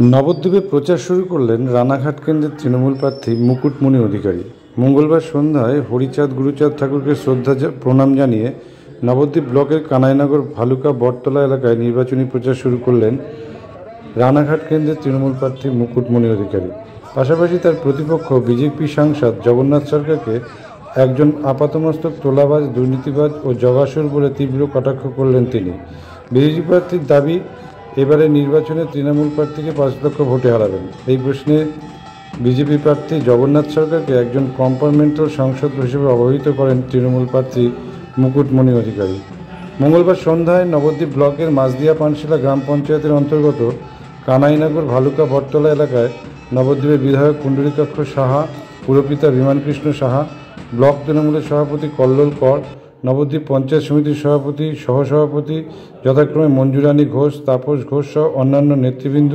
নবদ্বীপে প্রচার শুরু করলেন রানাঘাট কেন্দ্রের তৃণমূল প্রার্থী মুকুটমণি অধিকারী। মঙ্গলবার সন্ধ্যায় হরিচাঁদ গুরুচাঁদ ঠাকুরকে শ্রদ্ধা প্রণাম জানিয়ে নবদ্বীপ ব্লকের কানাইনগর ভালুকা বটতলা এলাকায় নির্বাচনী প্রচার শুরু করলেন রানাঘাট কেন্দ্রের তৃণমূল প্রার্থী মুকুটমণি অধিকারী। পাশাপাশি তার প্রতিপক্ষ বিজেপি সাংসদ জগন্নাথ সরকারকে একজন আপাতমস্তক তোলাবাজ, দুর্নীতিবাজ ও জগাসুর বলে তীব্র কটাক্ষ করলেন তিনি। বিজেপি প্রার্থীর দাবি, এবারে নির্বাচনে তৃণমূল প্রার্থীকে 5 লক্ষ ভোটে হারাবেন। এই প্রশ্নে বিজেপি প্রার্থী জগন্নাথ সরকারকে একজন কম্পার্টমেন্টাল সাংসদ হিসেবে অবহিত করেন তৃণমূল প্রার্থী মুকুটমণি অধিকারী। মঙ্গলবার সন্ধ্যায় নবদ্বীপ ব্লকের মাঝদিয়া পানশিলা গ্রাম পঞ্চায়েতের অন্তর্গত কানাইনগর ভালুকা বটতলা এলাকায় নবদ্বীপের বিধায়ক কুণ্ডলিকাক্ষ সাহা, পুরপিতা বিমানকৃষ্ণ সাহা, ব্লক তৃণমূলের সভাপতি কল্লোল কর, নবদ্বীপ পঞ্চায়েত সমিতির সভাপতি, সহসভাপতি যথাক্রমে মঞ্জুরানী ঘোষ, তাপস ঘোষ সহ অন্যান্য নেতৃবৃন্দ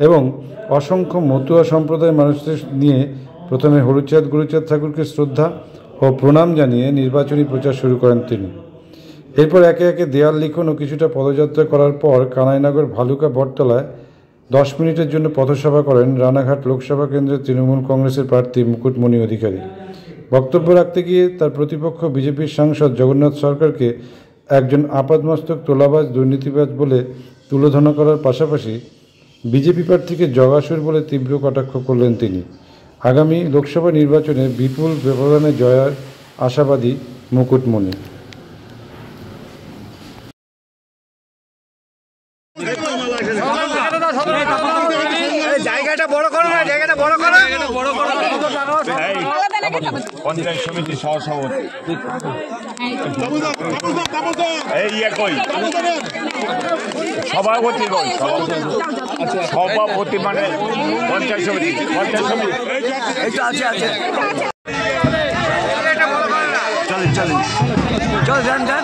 এবং অসংখ্য মতুয়া সম্প্রদায়ের মানুষদের নিয়ে প্রথমে হরিচাঁদ গুরুচাঁদ ঠাকুরকে শ্রদ্ধা ও প্রণাম জানিয়ে নির্বাচনী প্রচার শুরু করেন তিনি। এরপর একে একে দেয়াল লিখন ও কিছুটা পদযাত্রা করার পর কানাইনগর ভালুকা বটতলায় 10 মিনিটের জন্য পথসভা করেন রানাঘাট লোকসভা কেন্দ্রের তৃণমূল কংগ্রেসের প্রার্থী মুকুটমণি অধিকারী। বক্তব্য রাখতে গিয়ে তার প্রতিপক্ষ বিজেপির সাংসদ জগন্নাথ সরকারকে একজন আপাতমস্তক তোলাবাজ, দুর্নীতিবাজ বলে তুলোধনা করার পাশাপাশি বিজেপি প্রার্থীকে জগাসুর বলে তীব্র কটাক্ষ করলেন তিনি। আগামী লোকসভা নির্বাচনে বিপুল ব্যবধানে জয়ের আশাবাদী মুকুটমণি। জায়গাটা বড় করো না, জায়গাটা বড় করো, বড় করো। পঞ্চায়েত সমিতির সহসভাপতি সভাপতি সভাপতি মানে পঞ্চায়েত সমিতি চলেন চলেন চল যান যান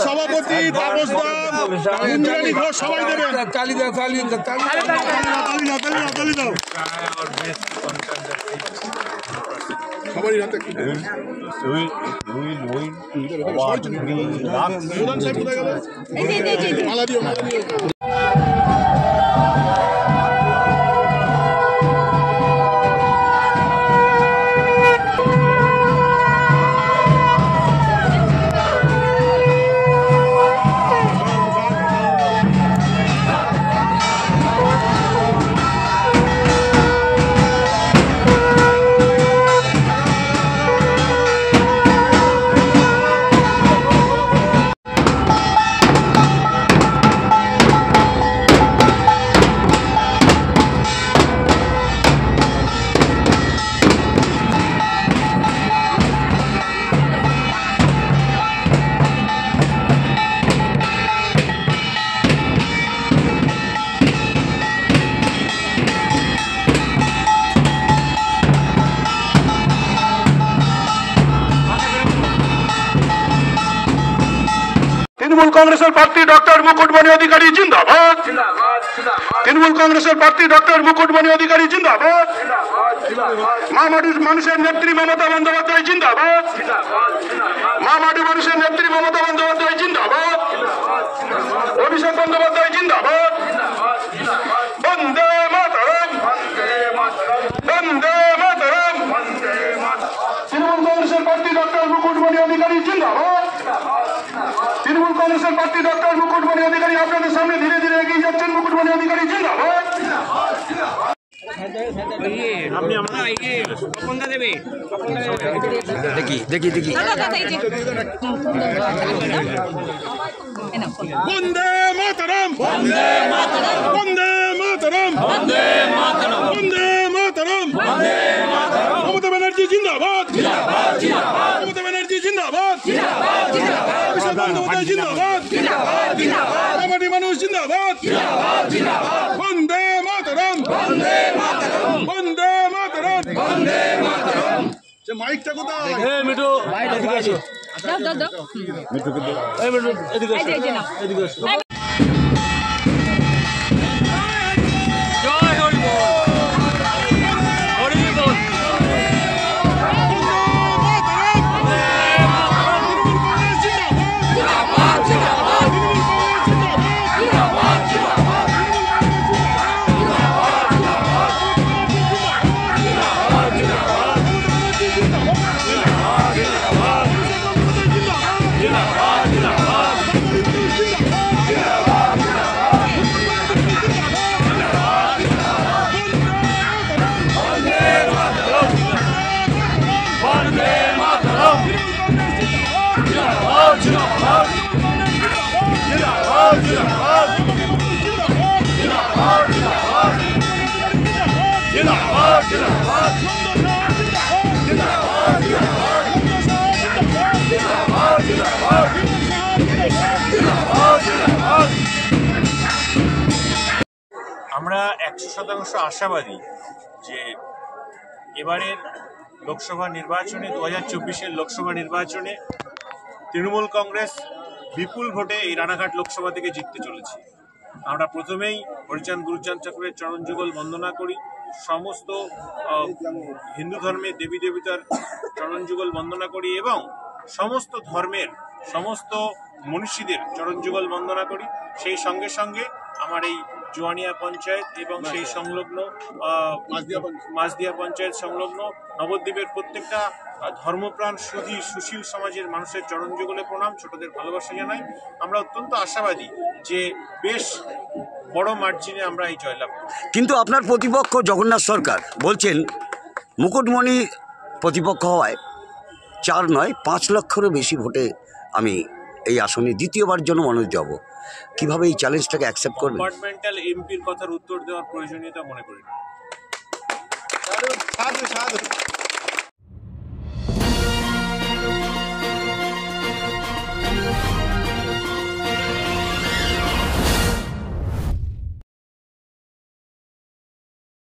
সভাপতি তাপস ঘোষ সবাই দেবেন। তালি দাও, তালি দাও, তালি দাও সবারই হাতে। মালা দিও, মালা দিও। তৃণমূল কংগ্রেসের প্রার্থী ডক্টর মুকুটমণি অধিকারী জিন্দাবাদ। তৃণমূল কংগ্রেসের প্রার্থী ডক্টর মুকুটমণি অধিকারী জিন্দাবাদ। মানুষের নেত্রী মমতা বন্দ্যোপাধ্যায় জিন্দাবাদ। মানুষের নেত্রী মমতা বন্দ্যোপাধ্যায় জিন্দাবাদ। অভিষেক বন্দ্যোপাধ্যায় জিন্দাবাদ। বন্দে মাতরম, বন্দে মাতরম। তৃণমূল কংগ্রেসের প্রার্থী ডক্টর মুকুটমণি অধিকারী জিন্দাবাদ। তৃণমূল কংগ্রেসের প্রার্থী ডক্টর মুকুটমণি অধিকারী আপনাদের সামনে ধীরে ধীরে এগিয়ে যাচ্ছেন। মুকুটমণি অধিকারী জিন্দাবাদ। দেখি বন্দে মাতরম, বন্দে মাতরম, বন্দে মাতরম, বন্দে মাতরম, বন্দে মাতরম, বন্দে মাতরম। মমতা ব্যানার্জি জিন্দাবাদ, জিন্দাবাদ, জিন্দাবাদ। মমতা ব্যানার্জি জিন্দাবাদ, জিন্দাবাদ, জিন্দাবাদ। অভিষেক বন্দ্যোপাধ্যায় জিন্দাবাদ, জিন্দাবাদ, জিন্দাবাদ। আমাদের মানুষ জিন্দাবাদ, জিন্দাবাদ, জিন্দাবাদ। বন্দে মাতরম, বন্দে মাতরম, বন্দে মাতরম, বন্দে মাতরম। যে মাইকটা কোথায়? মিঠু এদিকে আসো। দাও দাও দাও। মিঠুকে দাও। এই মিঠু এদিকে আসো। এদিকে আসো। জয় হরি বল, হরি বল। বন্দে মাতরম, বন্দে মাতরম। আমরা 100% আশাবাদী যে এবারের লোকসভা নির্বাচনে 2024-এর লোকসভা নির্বাচনে তৃণমূল কংগ্রেস বিপুল ভোটে এই রানাঘাট লোকসভা থেকে জিততে চলেছে। আমরা প্রথমেই হরিচাঁদ গুরুচাঁদ ঠাকুরের চরণ যুগল বন্দনা করি, সমস্ত হিন্দু ধর্মের দেবী দেবতার চরণ যুগল বন্দনা করি এবং সমস্ত ধর্মের সমস্ত মনীষীদের চরণ যুগল বন্দনা করি। সেই সঙ্গে সঙ্গে আমার এই জোয়ানিয়া পঞ্চায়েত এবং সেই সংলগ্ন মাঝদিয়া পঞ্চায়েত সংলগ্ন নবদ্বীপের প্রত্যেকটা ধর্মপ্রাণ সুশীল সমাজের মানুষের চরণ যুগলে প্রণাম, ছোটদের ভালোবাসা জানাই। আমরা অত্যন্ত আশাবাদী যে বেশ বড় মার্জিনে আমরা এই জয়লাভ করব। কিন্তু আপনার প্রতিপক্ষ জগন্নাথ সরকার বলছেন মুকুটমণি প্রতিপক্ষ হওয়ায় 4 নয় 5 লক্ষেরও বেশি ভোটে আমি এই আসনে দ্বিতীয়বার জন্য মনোনীত হব। কিভাবে এই চ্যালেঞ্জটাকে অ্যাকসেপ্ট করবেন? ডিপার্টমেন্টাল এমপির কথার উত্তর দেওয়ার প্রয়োজনীয়তা মনে করি না।